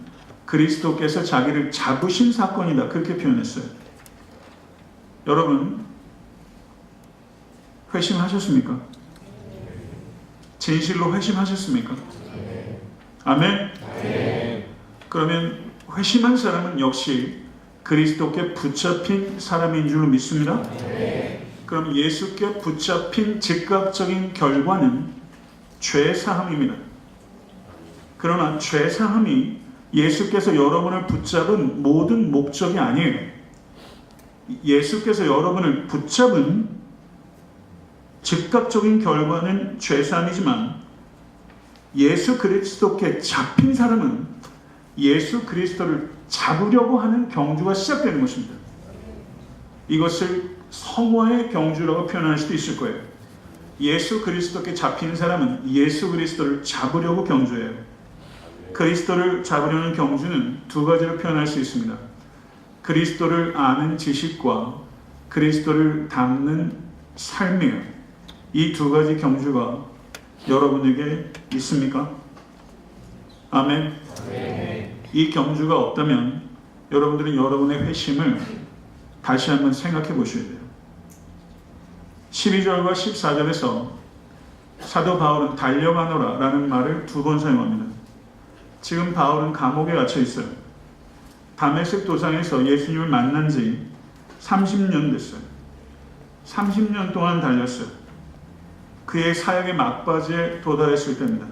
그리스도께서 자기를 잡으신 사건이다, 그렇게 표현했어요. 여러분, 회심하셨습니까? 진실로 회심하셨습니까? 아멘? 그러면 회심한 사람은 역시 그리스도께 붙잡힌 사람인 줄로 믿습니다. 그럼 예수께 붙잡힌 즉각적인 결과는 죄사함입니다. 그러나 죄사함이 예수께서 여러분을 붙잡은 모든 목적이 아니에요. 예수께서 여러분을 붙잡은 즉각적인 결과는 죄사함이지만 예수 그리스도께 잡힌 사람은 예수 그리스도를 잡으려고 하는 경주가 시작되는 것입니다. 이것을 성화의 경주라고 표현할 수도 있을 거예요. 예수 그리스도께 잡힌 사람은 예수 그리스도를 잡으려고 경주해요. 그리스도를 잡으려는 경주는 두 가지로 표현할 수 있습니다. 그리스도를 아는 지식과 그리스도를 닮는 삶이에요. 이 두 가지 경주가 여러분에게 있습니까? 아멘. 이 경주가 없다면 여러분들은 여러분의 회심을 다시 한번 생각해 보셔야 돼요. 12절과 14절에서 사도 바울은 달려가노라 라는 말을 두 번 사용합니다. 지금 바울은 감옥에 갇혀 있어요. 다메섹 도상에서 예수님을 만난 지 30년 됐어요. 30년 동안 달렸어요. 그의 사역의 막바지에 도달했을 때입니다.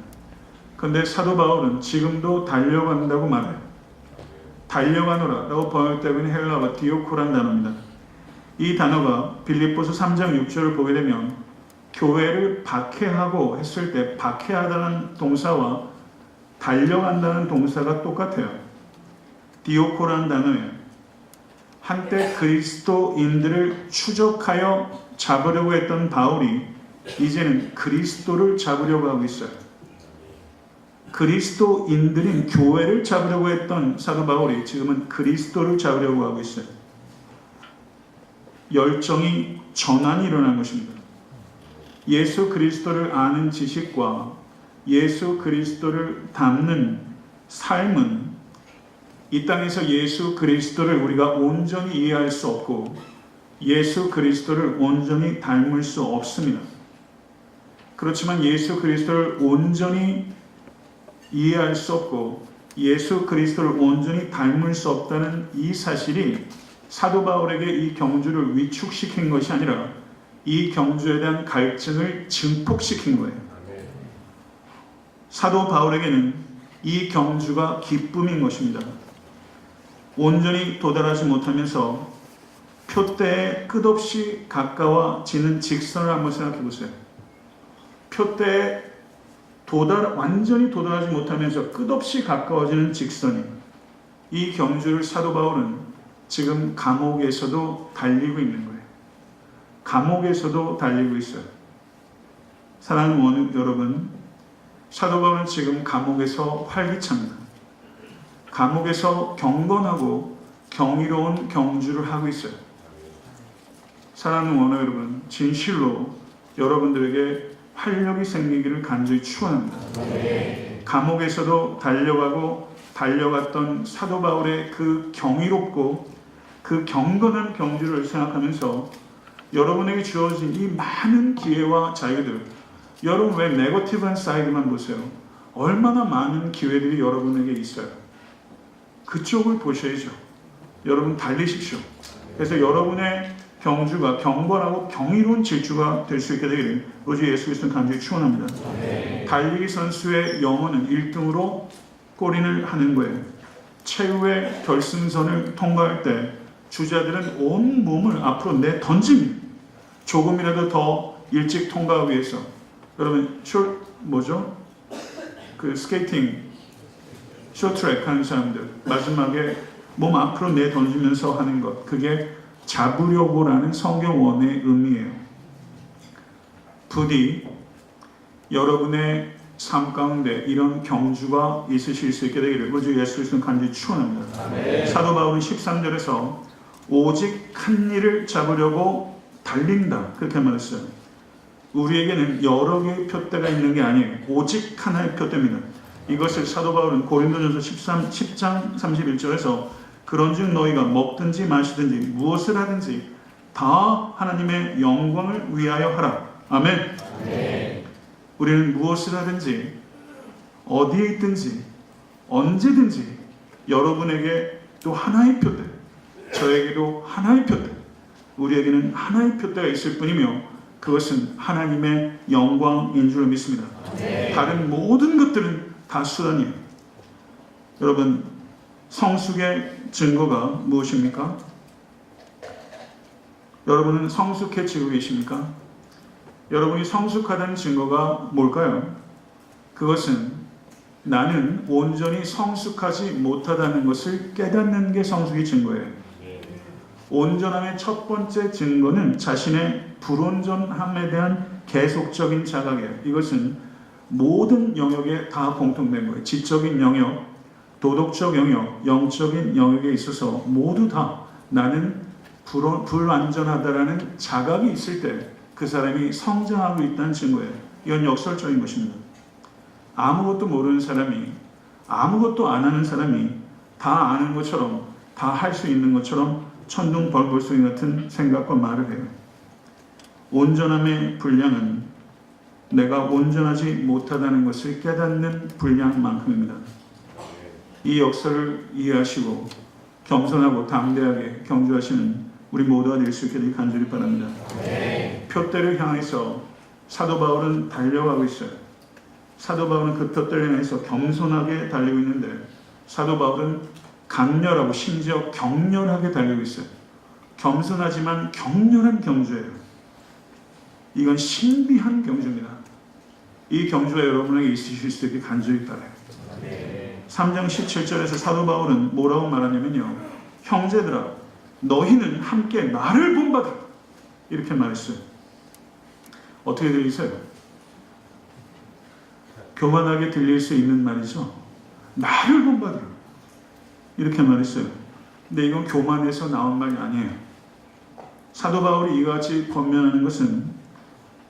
그런데 사도 바울은 지금도 달려간다고 말해요. 달려가노라 라고 번역되고 있는 헬라어가 디오코란 단어입니다. 이 단어가 빌립보서 3장 6절을 보게 되면 교회를 박해하고 했을 때 박해하다는 동사와 달려간다는 동사가 똑같아요. 디오코라는 단어예요. 한때 그리스도인들을 추적하여 잡으려고 했던 바울이 이제는 그리스도를 잡으려고 하고 있어요. 그리스도인들인 교회를 잡으려고 했던 사도 바울이 지금은 그리스도를 잡으려고 하고 있어요. 열정이 전환이 일어난 것입니다. 예수 그리스도를 아는 지식과 예수 그리스도를 닮는 삶은 이 땅에서 예수 그리스도를 우리가 온전히 이해할 수 없고 예수 그리스도를 온전히 닮을 수 없습니다. 그렇지만 예수 그리스도를 온전히 이해할 수 없고 예수 그리스도를 온전히 닮을 수 없다는 이 사실이 사도 바울에게 이 경주를 위축시킨 것이 아니라 이 경주에 대한 갈증을 증폭시킨 거예요. 사도 바울에게는 이 경주가 기쁨인 것입니다. 온전히 도달하지 못하면서 표대에 끝없이 가까워지는 직선을 한번 생각해 보세요. 표대에 완전히 도달하지 못하면서 끝없이 가까워지는 직선이, 이 경주를 사도 바울은 지금 감옥에서도 달리고 있는 거예요. 감옥에서도 달리고 있어요. 사랑하는 여러분, 사도 바울은 지금 감옥에서 활기찹니다. 감옥에서 경건하고 경이로운 경주를 하고 있어요. 사랑하는 원어 여러분, 진실로 여러분들에게 활력이 생기기를 간절히 축원합니다. 감옥에서도 달려갔던 사도 바울의 그 경이롭고 그 경건한 경주를 생각하면서 여러분에게 주어진 이 많은 기회와 자유들, 여러분 왜 네거티브한 사이드만 보세요? 얼마나 많은 기회들이 여러분에게 있어요. 그쪽을 보셔야죠. 여러분 달리십시오. 그래서 여러분의 경주가 경건하고 경이로운 질주가 될 수 있게 되기를 오직 예수 그리스도는 간절히 축원합니다. 달리기 선수의 영혼은 1등으로 골인을 하는 거예요. 최후의 결승선을 통과할 때 주자들은 온 몸을 앞으로 내던집니다. 조금이라도 더 일찍 통과하기 위해서. 여러분 그 스케이팅 쇼트트랙 하는 사람들 마지막에 몸 앞으로 내던지면서 하는 것, 그게 잡으려고라는 성경원의 의미예요. 부디 여러분의 삶 가운데 이런 경주가 있으실 수 있게 되기를 우리 주 예수 그리스도 간절히 축원합니다. 사도 바울은 13절에서 오직 한 일을 잡으려고 달린다 그렇게 말했어요. 우리에게는 여러 개의 표대가 있는 게 아니에요. 오직 하나의 표대입니다. 이것을 사도 바울은 고린도전서 10장 31절에서 그런즉 너희가 먹든지 마시든지 무엇을 하든지 다 하나님의 영광을 위하여 하라. 아멘. 우리는 무엇을 하든지 어디에 있든지 언제든지 여러분에게 또 하나의 표대, 저에게도 하나의 표대, 우리에게는 하나의 표대가 있을 뿐이며 그것은 하나님의 영광인 줄 믿습니다. 다른 모든 것들은 다 수단이에요. 여러분, 성숙의 증거가 무엇입니까? 여러분은 성숙해지고 계십니까? 여러분이 성숙하다는 증거가 뭘까요? 그것은 나는 온전히 성숙하지 못하다는 것을 깨닫는 게 성숙의 증거예요. 온전함의 첫 번째 증거는 자신의 불온전함에 대한 계속적인 자각이에요. 이것은 모든 영역에 다 공통된 거예요. 지적인 영역, 도덕적 영역, 영적인 영역에 있어서 모두 다 나는 불완전하다라는 자각이 있을 때 그 사람이 성장하고 있다는 증거예요. 이건 역설적인 것입니다. 아무것도 모르는 사람이, 아무것도 안 하는 사람이 다 아는 것처럼, 다 할 수 있는 것처럼 천둥벌벌소리 같은 생각과 말을 해요. 온전함의 분량은 내가 온전하지 못하다는 것을 깨닫는 분량만큼입니다. 이 역사를 이해하시고 겸손하고 담대하게 경주하시는 우리 모두가 될 수 있게 되길 간절히 바랍니다. 표대를 향해서 사도 바울은 달려가고 있어요. 사도 바울은 그 표대를 향해서 겸손하게 달리고 있는데 사도 바울은 강렬하고 심지어 격렬하게 달리고 있어요. 겸손하지만 격렬한 경주예요. 이건 신비한 경주입니다. 이 경주가 여러분에게 있으실 수 있게 간절히 바라요. 3장 17절에서 사도 바울은 뭐라고 말하냐면요, 형제들아 너희는 함께 나를 본받으라 이렇게 말했어요. 어떻게 들리세요? 교만하게 들릴 수 있는 말이죠. 나를 본받으라 이렇게 말했어요. 근데 이건 교만에서 나온 말이 아니에요. 사도 바울이 이같이 권면하는 것은,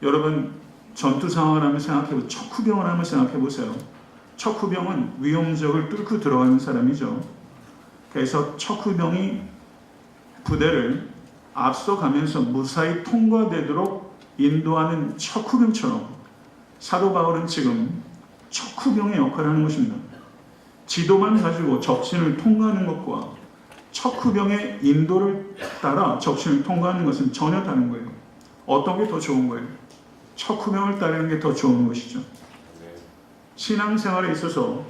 여러분 전투 상황을 한번 생각해보세요. 척후병을 한번 생각해보세요. 척후병은 위험적을 뚫고 들어가는 사람이죠. 그래서 척후병이 부대를 앞서가면서 무사히 통과되도록 인도하는 척후병처럼 사도 바울은 지금 척후병의 역할을 하는 것입니다. 지도만 가지고 적신을 통과하는 것과 척후병의 인도를 따라 적신을 통과하는 것은 전혀 다른 거예요. 어떤 게 더 좋은 거예요? 척후병을 따르는 게 더 좋은 것이죠. 신앙생활에 있어서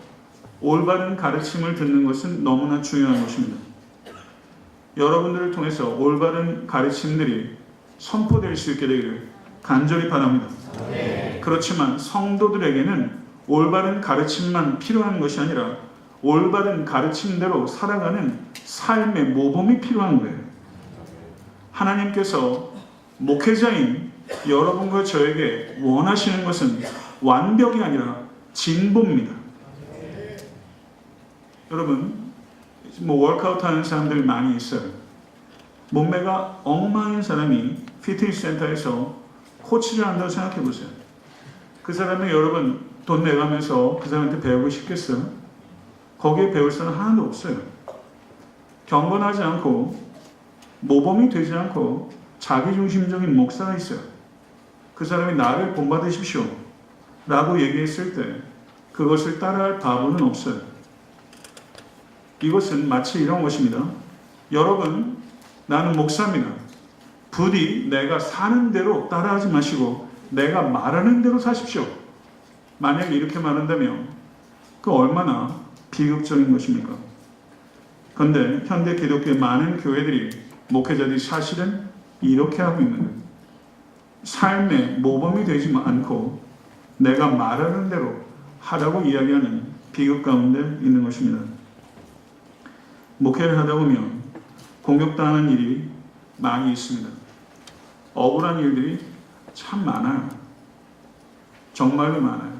올바른 가르침을 듣는 것은 너무나 중요한 것입니다. 여러분들을 통해서 올바른 가르침들이 선포될 수 있게 되기를 간절히 바랍니다. 그렇지만 성도들에게는 올바른 가르침만 필요한 것이 아니라 올바른 가르침대로 살아가는 삶의 모범이 필요한 거예요. 하나님께서 목회자인 여러분과 저에게 원하시는 것은 완벽이 아니라 진보입니다. 여러분, 워크아웃 하는 사람들이 많이 있어요. 몸매가 엉망인 사람이 피트니스 센터에서 코치를 한다고 생각해 보세요. 그 사람이 여러분 돈 내가면서 그 사람한테 배우고 싶겠어요? 거기에 배울 사람 하나도 없어요. 경건하지 않고 모범이 되지 않고 자기중심적인 목사가 있어요. 그 사람이 나를 본받으십시오 라고 얘기했을 때 그것을 따라할 바보는 없어요. 이것은 마치 이런 것입니다. 여러분, 나는 목사입니다. 부디 내가 사는 대로 따라하지 마시고 내가 말하는 대로 사십시오. 만약에 이렇게 말한다면 그 얼마나 비극적인 것입니까? 그런데 현대 기독교의 많은 교회들이, 목회자들이 사실은 이렇게 하고 있는 거예요. 삶의 모범이 되지 않고 내가 말하는 대로 하라고 이야기하는 비극 가운데 있는 것입니다. 목회를 하다 보면 공격당하는 일이 많이 있습니다. 억울한 일들이 참 많아요. 정말로 많아요.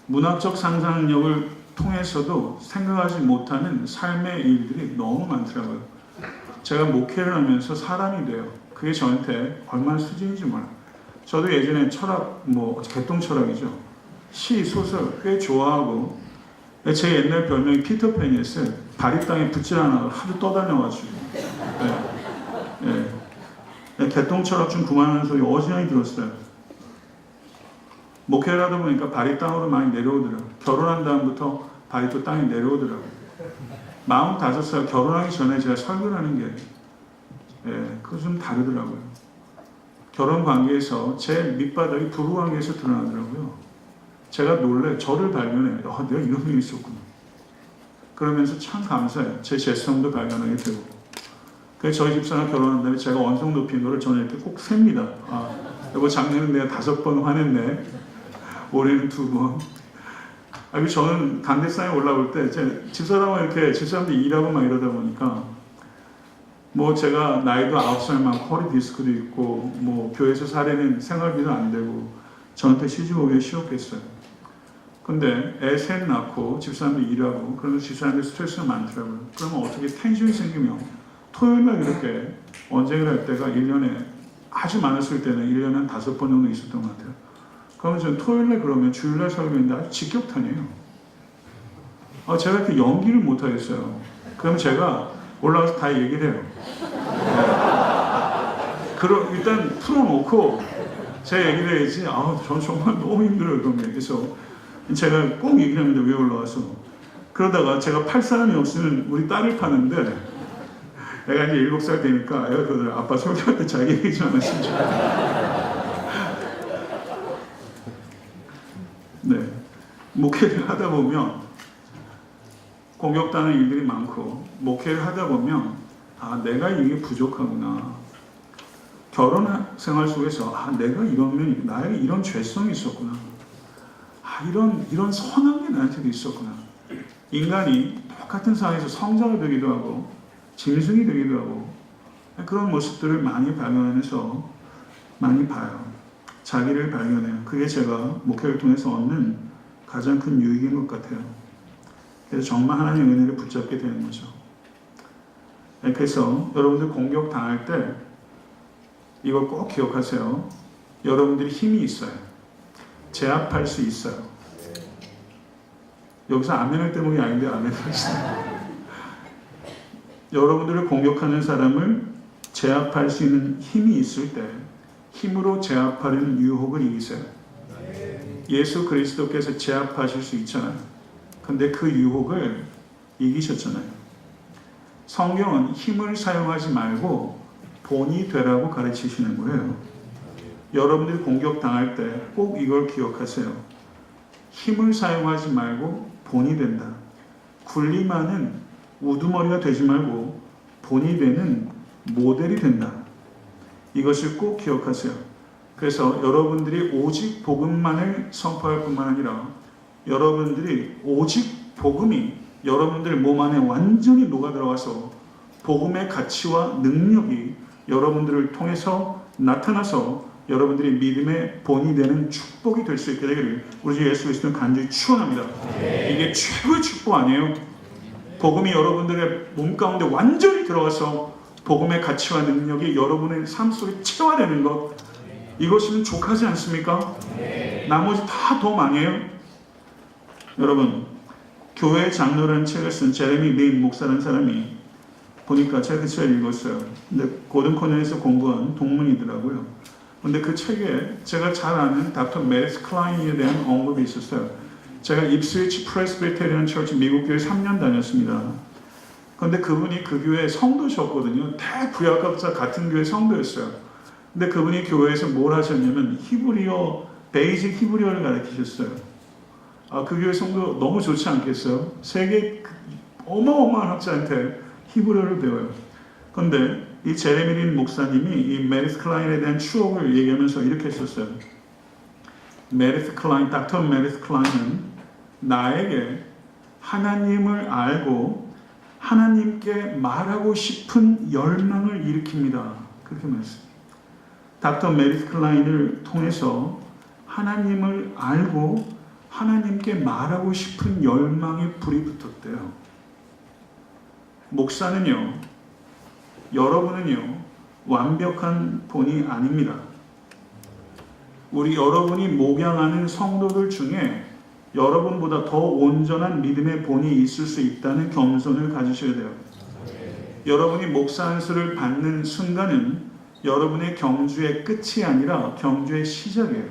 문학적 상상력을 통해서도 생각하지 못하는 삶의 일들이 너무 많더라고요. 제가 목회를 하면서 사람이 돼요. 그게 저한테 얼마나 수준인지 몰라요. 저도 예전에 철학, 개똥 철학이죠. 시, 소설 꽤 좋아하고, 제 옛날 별명이 피터팬이었어요. 다리 땅에 붙질 않아 하도 떠다녀가지고. 개똥 철학 좀 그만하는 소리 어지간히 들었어요. 목회를 하다 보니까 발이 땅으로 많이 내려오더라고요. 결혼한 다음부터 발이 또 땅에 내려오더라고요. 45살 결혼하기 전에 제가 설교를 하는 게 그거 좀 다르더라고요. 결혼 관계에서 제 밑바닥이 부부 관계에서 드러나더라고요. 제가 놀래 저를 발견해요. 내가 이런 일이 있었구나. 그러면서 참 감사해요. 제 재성도 발견하게 되고. 그래서 저희 집사가 결혼한 다음에 제가 언성 높인 거를 저는 이렇게 꼭 셉니다. 여보 작년은 내가 5번 화냈네. 올해는 2번. 그리고 저는 강대상에 올라올 때 집사람과 이렇게 집사람들이 일하고 막 이러다 보니까 제가 나이도 9살 많고 허리 디스크도 있고 교회에서 살에는 생활비도 안 되고 저한테 시집 오기가 쉬웠겠어요. 근데 애 셋 낳고 집사람들 일하고 그러면서 집사람들 스트레스가 많더라고요. 그러면 어떻게 텐션이 생기면 토요일날 이렇게 언쟁을 할 때가 1년에 아주 많았을 때는 1년에 한 5번 정도 있었던 것 같아요. 그러면 저는 토요일날 그러면 주일날 설교인데 아주 직격탄이에요. 제가 이렇게 연기를 못하겠어요. 그럼 제가 올라가서 다 얘기를 해요. 일단 풀어놓고 제가 얘기를 해야지. 전 정말 너무 힘들어요. 그런 게. 그래서 제가 꼭 얘기를 합니다. 위에 올라와서. 그러다가 제가 팔 사람이 없으면 우리 딸을 파는데 애가 이제 7살 되니까 애가 그러더라. 아빠 설교할 때 자기 얘기 좀 하시면 좋겠다. 네. 목회를 하다 보면 공격당하는 일들이 많고 목회를 하다 보면 내가 이게 부족하구나. 결혼 생활 속에서 내가 이러면 나에게 이런 죄성이 있었구나. 이런 선한 게 나한테도 있었구나. 인간이 똑같은 상황에서 성장을 되기도 하고 짐승이 되기도 하고 그런 모습들을 많이 발견하면서 많이 봐요. 자기를 발견해요. 그게 제가 목회를 통해서 얻는 가장 큰 유익인 것 같아요. 그래서 정말 하나님의 은혜를 붙잡게 되는 거죠. 그래서 여러분들 공격당할 때 이걸 꼭 기억하세요. 여러분들이 힘이 있어요. 제압할 수 있어요. 여기서 아멘을 때문이 아닌데 아멘을 하시네요. 여러분들을 공격하는 사람을 제압할 수 있는 힘이 있을 때 힘으로 제압하려는 유혹을 이기세요. 예수 그리스도께서 제압하실 수 있잖아요. 근데 그 유혹을 이기셨잖아요. 성경은 힘을 사용하지 말고 본이 되라고 가르치시는 거예요. 여러분들이 공격당할 때 꼭 이걸 기억하세요. 힘을 사용하지 말고 본이 된다. 군림하는 우두머리가 되지 말고 본이 되는 모델이 된다. 이것을 꼭 기억하세요. 그래서 여러분들이 오직 복음만을 선포할 뿐만 아니라 여러분들이 오직 복음이 여러분들 몸 안에 완전히 녹아 들어가서 복음의 가치와 능력이 여러분들을 통해서 나타나서 여러분들이 믿음의 본이 되는 축복이 될 수 있게 되기를 우리 주 예수 그리스도는 간절히 축원합니다. 이게 최고의 축복 아니에요? 복음이 여러분들의 몸 가운데 완전히 들어가서 복음의 가치와 능력이 여러분의 삶 속에 체화되는 것, 이것이면 족하지 않습니까? 나머지 다 도움 아니에요? 여러분, 교회 장로라는 책을 쓴 제레미 린 목사라는 사람이 보니까 제가 그 책을 읽었어요. 근데 고든 코넬에서 공부한 동문이더라고요. 근데 그 책에 제가 잘 아는 닥터 메리스 클라인에 대한 언급이 있었어요. 제가 입스위치 프레스비테리안 처치 미국 교회 3년 다녔습니다. 근데 그분이 그 교회 성도셨거든요. 대구약학자 같은 교회 성도였어요. 근데 그분이 교회에서 뭘 하셨냐면 히브리어, 베이직 히브리어를 가르치셨어요. 그 교회 성도 너무 좋지 않겠어요? 세계 어마어마한 학자한테 히브리어를 배워요. 근데 이 제레미 린 목사님이 이 메리스 클라인에 대한 추억을 얘기하면서 이렇게 했었어요. 닥터 메리스 클라인은 나에게 하나님을 알고 하나님께 말하고 싶은 열망을 일으킵니다. 그렇게 말했습니다. 닥터 메리스 클라인을 통해서 하나님을 알고 하나님께 말하고 싶은 열망의 불이 붙었대요. 목사는요, 여러분은요, 완벽한 본이 아닙니다. 여러분이 목양하는 성도들 중에 여러분보다 더 온전한 믿음의 본이 있을 수 있다는 겸손을 가지셔야 돼요. 여러분이 목사 안수를 받는 순간은 여러분의 경주의 끝이 아니라 경주의 시작이에요.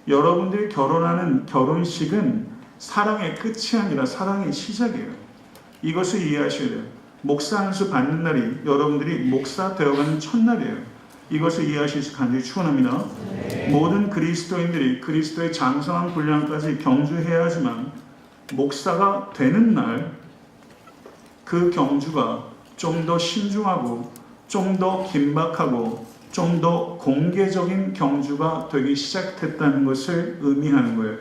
여러분들이 결혼하는 결혼식은 사랑의 끝이 아니라 사랑의 시작이에요. 이것을 이해하셔야 돼요. 목사 안수 받는 날이 여러분들이 목사 되어가는 첫날이에요. 이것을 이해하실 수 간절히 축원합니다. 모든 그리스도인들이 그리스도의 장성한 분량까지 경주해야 하지만 목사가 되는 날 그 경주가 좀 더 신중하고 좀 더 긴박하고 좀 더 공개적인 경주가 되기 시작했다는 것을 의미하는 거예요.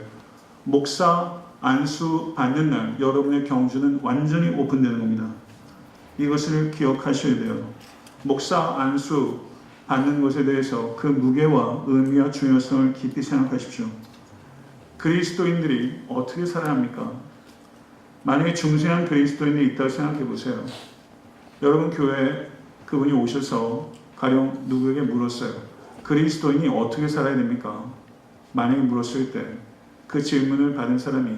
목사 안수 받는 날 여러분의 경주는 완전히 오픈되는 겁니다. 이것을 기억하셔야 돼요. 목사 안수 받는 것에 대해서 그 무게와 의미와 중요성을 깊이 생각하십시오. 그리스도인들이 어떻게 살아야 합니까? 만약에 중생한 그리스도인이 있다고 생각해 보세요. 여러분 교회에 그분이 오셔서 가령 누구에게 물었어요. 그리스도인이 어떻게 살아야 됩니까? 만약에 물었을 때 그 질문을 받은 사람이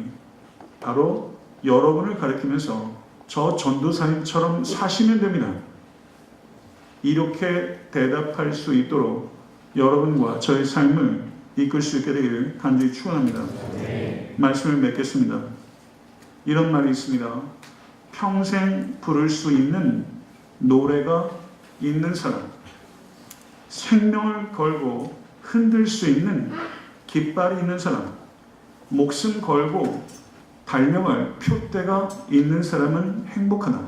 바로 여러분을 가리키면서 저 전도사님처럼 사시면 됩니다. 이렇게 대답할 수 있도록 여러분과 저의 삶을 이끌 수 있게 되기를 간절히 축원합니다. 말씀을 맺겠습니다. 이런 말이 있습니다. 평생 부를 수 있는 노래가 있는 사람, 생명을 걸고 흔들 수 있는 깃발이 있는 사람, 목숨 걸고 달려갈 표대가 있는 사람은 행복하다.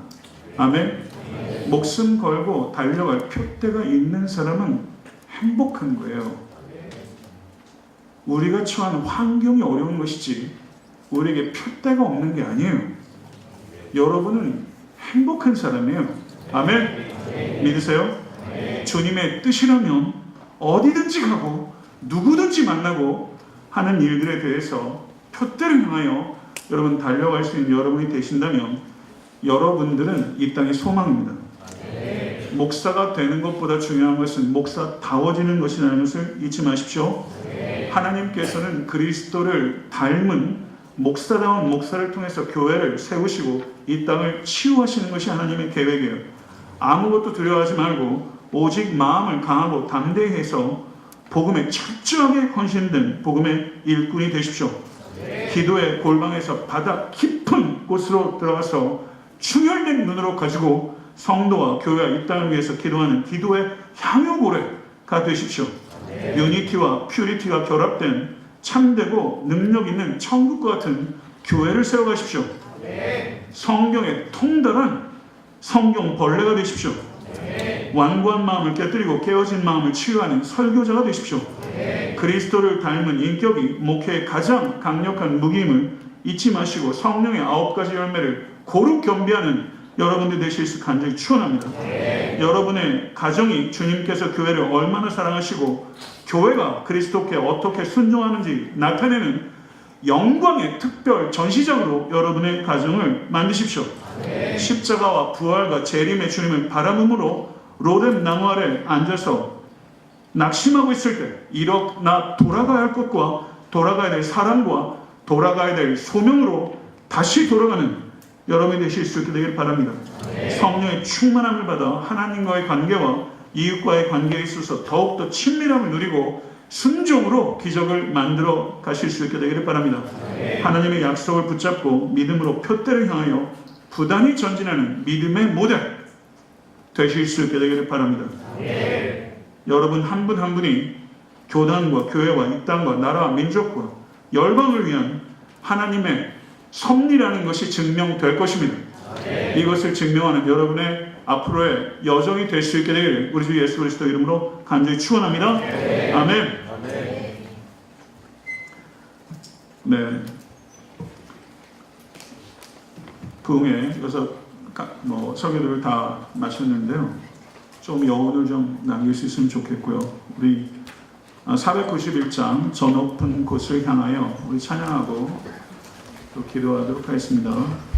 아멘. 목숨 걸고 달려갈 표대가 있는 사람은 행복한 거예요. 우리가 처한 환경이 어려운 것이지 우리에게 표대가 없는 게 아니에요. 여러분은 행복한 사람이에요. 아멘. 믿으세요? 주님의 뜻이라면 어디든지 가고 누구든지 만나고 하는 일들에 대해서 표대를 향하여 여러분 달려갈 수 있는 여러분이 되신다면 여러분들은 이 땅의 소망입니다. 목사가 되는 것보다 중요한 것은 목사다워지는 것이라는 것을 잊지 마십시오. 하나님께서는 그리스도를 닮은 목사다운 목사를 통해서 교회를 세우시고 이 땅을 치유하시는 것이 하나님의 계획이에요. 아무것도 두려워하지 말고 오직 마음을 강하고 담대히 해서 복음에 철저하게 헌신된 복음의 일꾼이 되십시오. 기도의 골방에서 바다 깊은 곳으로 들어가서 충혈된 눈으로 가지고 성도와 교회와 이 땅을 위해서 기도하는 기도의 향유고래가 되십시오. 유니티와 퓨리티가 결합된 참되고 능력 있는 천국과 같은 교회를 세워가십시오. 성경에 통달한 성경 벌레가 되십시오. 완고한 마음을 깨뜨리고 깨어진 마음을 치유하는 설교자가 되십시오. 그리스도를 닮은 인격이 목회의 가장 강력한 무기임을 잊지 마시고 성령의 9가지 열매를 고루 겸비하는 여러분들 되실 수 간절히 축원합니다. 여러분의 가정이 주님께서 교회를 얼마나 사랑하시고 교회가 그리스도께 어떻게 순종하는지 나타내는 영광의 특별 전시장으로 여러분의 가정을 만드십시오. 십자가와 부활과 재림의 주님을 바라봄으로 로뎀 나무 아래 앉아서 낙심하고 있을 때 일어나 돌아가야 할 것과 돌아가야 될 사람과 돌아가야 될 소명으로 다시 돌아가는 여러분이 되실 수 있게 되길 바랍니다. 성령의 충만함을 받아 하나님과의 관계와 이웃과의 관계에 있어서 더욱더 친밀함을 누리고 순종으로 기적을 만들어 가실 수 있게 되기를 바랍니다. 하나님의 약속을 붙잡고 믿음으로 표대를 향하여 부단히 전진하는 믿음의 모델 되실 수 있게 되기를 바랍니다. 여러분 한 분 한 분이 교단과 교회와 이 땅과 나라와 민족과 열방을 위한 하나님의 섭리라는 것이 증명될 것입니다. 이것을 증명하는 여러분의 앞으로의 여정이 될 수 있게 되기를 우리 주 예수 그리스도 이름으로 간절히 축원합니다. 아멘. 네. 부흥회 여기서 설교들을 다 마쳤는데요. 좀 여운을 좀 남길 수 있으면 좋겠고요. 우리 491장 저 높은 곳을 향하여 우리 찬양하고 또 기도하도록 하겠습니다.